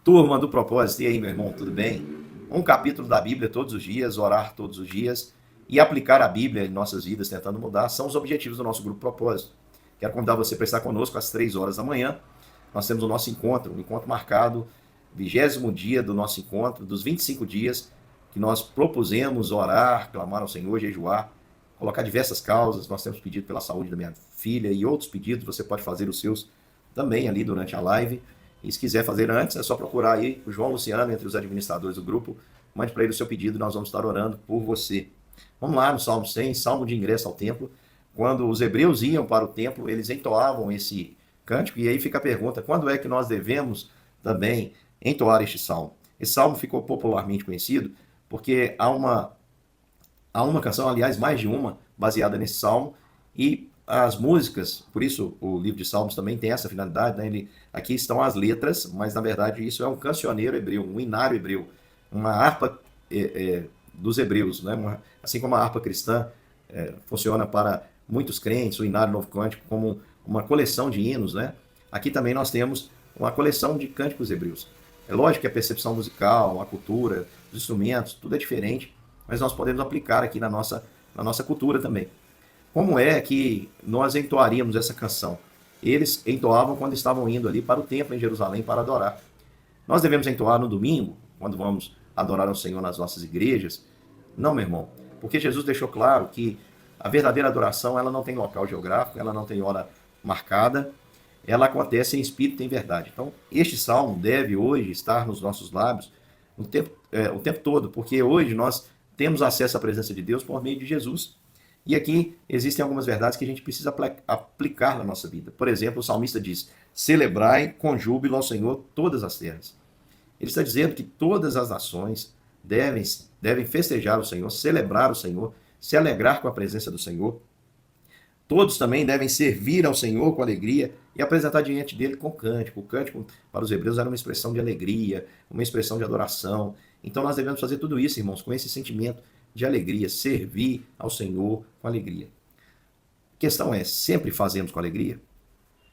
Turma do propósito, e aí, meu irmão, tudo bem? Um capítulo da Bíblia todos os dias, orar todos os dias e aplicar a Bíblia em nossas vidas, tentando mudar, são os objetivos do nosso grupo Propósito. Quero convidar você para estar conosco às 3 horas da manhã. Nós temos o nosso encontro, um encontro marcado, 20º dia do nosso encontro, dos 25 dias que nós propusemos orar, clamar ao Senhor, jejuar, colocar diversas causas. Nós temos pedido pela saúde da minha filha e outros pedidos, você pode fazer os seus também ali durante a live. E se quiser fazer antes, é só procurar aí o João Luciano entre os administradores do grupo. Mande para ele o seu pedido e nós vamos estar orando por você. Vamos lá no Salmo 100, Salmo de ingresso ao templo. Quando os hebreus iam para o templo, eles entoavam esse cântico. E aí fica a pergunta, quando é que nós devemos também entoar este salmo? Esse salmo ficou popularmente conhecido porque há uma canção, aliás, mais de uma, baseada nesse salmo. E as músicas, por isso o livro de Salmos também tem essa finalidade, né? Aqui estão as letras, mas na verdade isso é um cancioneiro hebreu, um inário hebreu, uma harpa dos hebreus, né? Assim como a harpa cristã funciona para muitos crentes, o inário novo cântico como uma coleção de hinos, né? Aqui também nós temos uma coleção de cânticos hebreus. É lógico que a percepção musical, a cultura, os instrumentos, tudo é diferente, mas nós podemos aplicar aqui na nossa cultura também. Como é que nós entoaríamos essa canção? Eles entoavam quando estavam indo ali para o templo em Jerusalém para adorar. Nós devemos entoar no domingo, quando vamos adorar ao Senhor nas nossas igrejas? Não, meu irmão, porque Jesus deixou claro que a verdadeira adoração ela não tem local geográfico, ela não tem hora marcada, ela acontece em espírito e em verdade. Então, este salmo deve hoje estar nos nossos lábios o tempo todo, porque hoje nós temos acesso à presença de Deus por meio de Jesus. E aqui existem algumas verdades que a gente precisa aplicar na nossa vida. Por exemplo, o salmista diz, celebrai com júbilo ao Senhor todas as terras. Ele está dizendo que todas as nações devem festejar o Senhor, celebrar o Senhor, se alegrar com a presença do Senhor. Todos também devem servir ao Senhor com alegria e apresentar diante dele com cântico. O cântico, para os hebreus, era uma expressão de alegria, uma expressão de adoração. Então nós devemos fazer tudo isso, irmãos, com esse sentimento de alegria, servir ao Senhor com alegria. A questão é, sempre fazemos com alegria?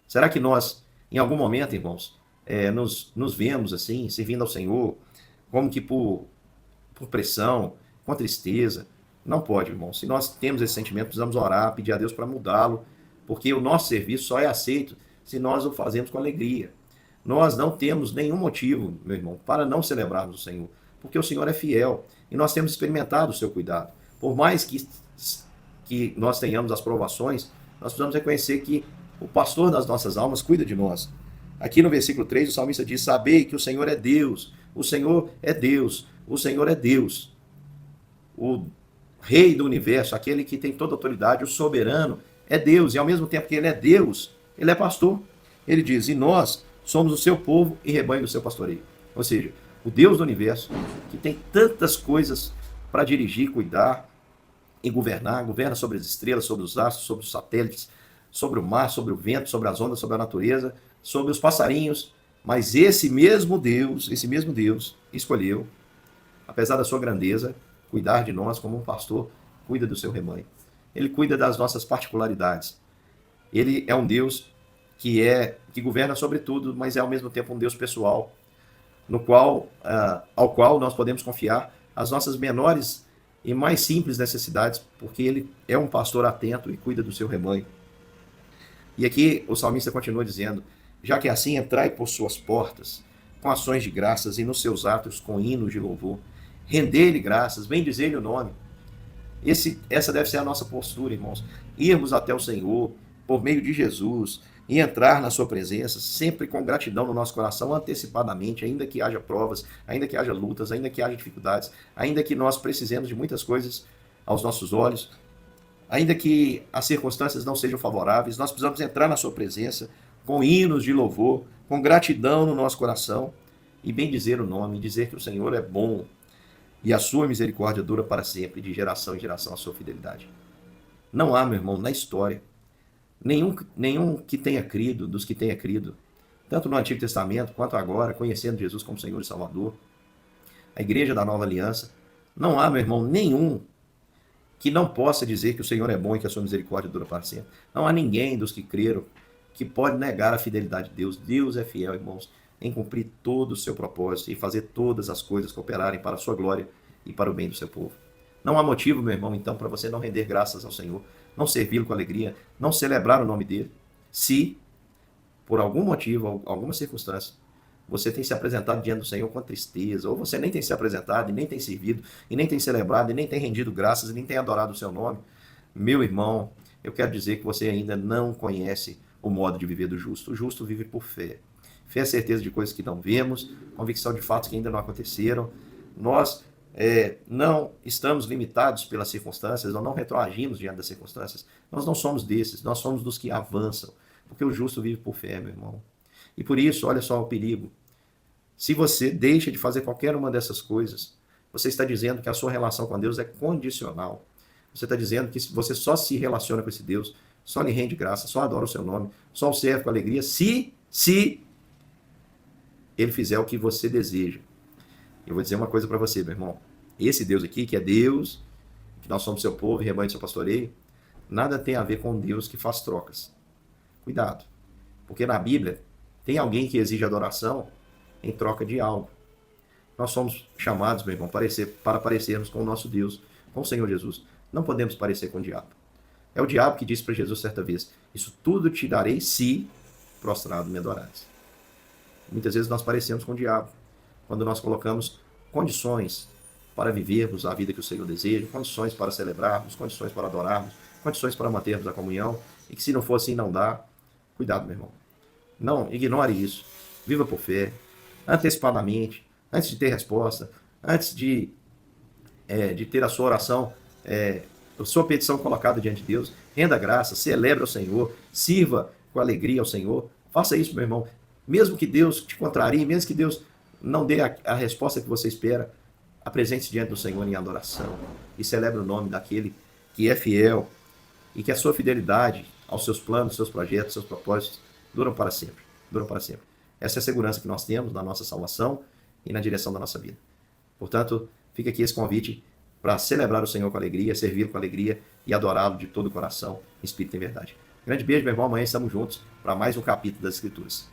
Será que nós, em algum momento, irmãos, nos vemos assim, servindo ao Senhor, como que por pressão, com tristeza? Não pode, irmão. Se nós temos esse sentimento, precisamos orar, pedir a Deus para mudá-lo, porque o nosso serviço só é aceito se nós o fazemos com alegria. Nós não temos nenhum motivo, meu irmão, para não celebrarmos o Senhor, porque o Senhor é fiel e nós temos experimentado o seu cuidado. Por mais que nós tenhamos as provações, nós precisamos reconhecer que o pastor das nossas almas cuida de nós. Aqui no versículo 3, o salmista diz, sabei que o Senhor é Deus, o Senhor é Deus, o Senhor é Deus. O Rei do universo, aquele que tem toda autoridade, o soberano, é Deus. E ao mesmo tempo que ele é Deus, ele é pastor. Ele diz, e nós somos o seu povo e rebanho do seu pastoreio. Ou seja, o Deus do universo, que tem tantas coisas para dirigir, cuidar e governar, governa sobre as estrelas, sobre os astros, sobre os satélites, sobre o mar, sobre o vento, sobre as ondas, sobre a natureza, sobre os passarinhos. Mas esse mesmo Deus escolheu, apesar da sua grandeza, cuidar de nós como um pastor cuida do seu rebanho. Ele cuida das nossas particularidades. Ele é um Deus que governa sobre tudo, mas é ao mesmo tempo um Deus pessoal, ao qual nós podemos confiar as nossas menores e mais simples necessidades, porque ele é um pastor atento e cuida do seu rebanho. E aqui o salmista continua dizendo, já que assim entrai por suas portas, com ações de graças e nos seus atos com hinos de louvor, render-lhe graças, bendizer-lhe o nome. Essa deve ser a nossa postura, irmãos. Irmos até o Senhor, por meio de Jesus, e entrar na sua presença, sempre com gratidão no nosso coração, antecipadamente, ainda que haja provas, ainda que haja lutas, ainda que haja dificuldades, ainda que nós precisemos de muitas coisas aos nossos olhos, ainda que as circunstâncias não sejam favoráveis, nós precisamos entrar na sua presença com hinos de louvor, com gratidão no nosso coração, e bendizer o nome, dizer que o Senhor é bom, e a sua misericórdia dura para sempre, de geração em geração a sua fidelidade. Não há, meu irmão, na história, nenhum que tenha crido, dos que tenha crido, tanto no Antigo Testamento quanto agora, conhecendo Jesus como Senhor e Salvador, a igreja da Nova Aliança, não há, meu irmão, nenhum que não possa dizer que o Senhor é bom e que a sua misericórdia dura para sempre. Não há ninguém dos que creram que pode negar a fidelidade de Deus. Deus é fiel, irmãos. em cumprir todo o seu propósito e fazer todas as coisas cooperarem para a sua glória e para o bem do seu povo. Não há motivo, meu irmão, então, para você não render graças ao Senhor, não servi-lo com alegria, não celebrar o nome dele, se, por algum motivo, alguma circunstância, você tem se apresentado diante do Senhor com tristeza, ou você nem tem se apresentado, e nem tem servido, e nem tem celebrado, e nem tem rendido graças, e nem tem adorado o seu nome. Meu irmão, eu quero dizer que você ainda não conhece o modo de viver do justo. O justo vive por fé. Fé é certeza de coisas que não vemos, convicção de fatos que ainda não aconteceram. Nós não estamos limitados pelas circunstâncias, nós não retroagimos diante das circunstâncias. Nós não somos desses, nós somos dos que avançam, porque o justo vive por fé, meu irmão. E por isso, olha só o perigo. Se você deixa de fazer qualquer uma dessas coisas, você está dizendo que a sua relação com Deus é condicional. Você está dizendo que você só se relaciona com esse Deus, só lhe rende graça, só adora o seu nome, só o serve com alegria, se ele fizer o que você deseja. Eu vou dizer uma coisa para você, meu irmão. Esse Deus aqui, que é Deus, que nós somos seu povo, rebanho do seu pastoreio, nada tem a ver com Deus que faz trocas. Cuidado. Porque na Bíblia tem alguém que exige adoração em troca de algo. Nós somos chamados, meu irmão, para parecermos com o nosso Deus, com o Senhor Jesus. Não podemos parecer com o diabo. É o diabo que disse para Jesus certa vez: isso tudo te darei se prostrado me adorares. Muitas vezes nós parecemos com o diabo quando nós colocamos condições para vivermos a vida que o Senhor deseja, condições para celebrarmos, condições para adorarmos, condições para mantermos a comunhão, e que se não for assim não dá. Cuidado, meu irmão. Não ignore isso. Viva por fé, antecipadamente, antes de ter resposta, antes de ter a sua oração, a sua petição colocada diante de Deus. Renda graça, celebre ao Senhor, sirva com alegria ao Senhor. Faça isso, meu irmão. Mesmo que Deus te contrarie, mesmo que Deus não dê a resposta que você espera, apresente-se diante do Senhor em adoração e celebre o nome daquele que é fiel e que a sua fidelidade aos seus planos, seus projetos, seus propósitos duram para sempre. Duram para sempre. Essa é a segurança que nós temos na nossa salvação e na direção da nossa vida. Portanto, fica aqui esse convite para celebrar o Senhor com alegria, servi-lo com alegria e adorá-lo de todo o coração, em espírito e em verdade. Grande beijo, meu irmão. Amanhã estamos juntos para mais um capítulo das Escrituras.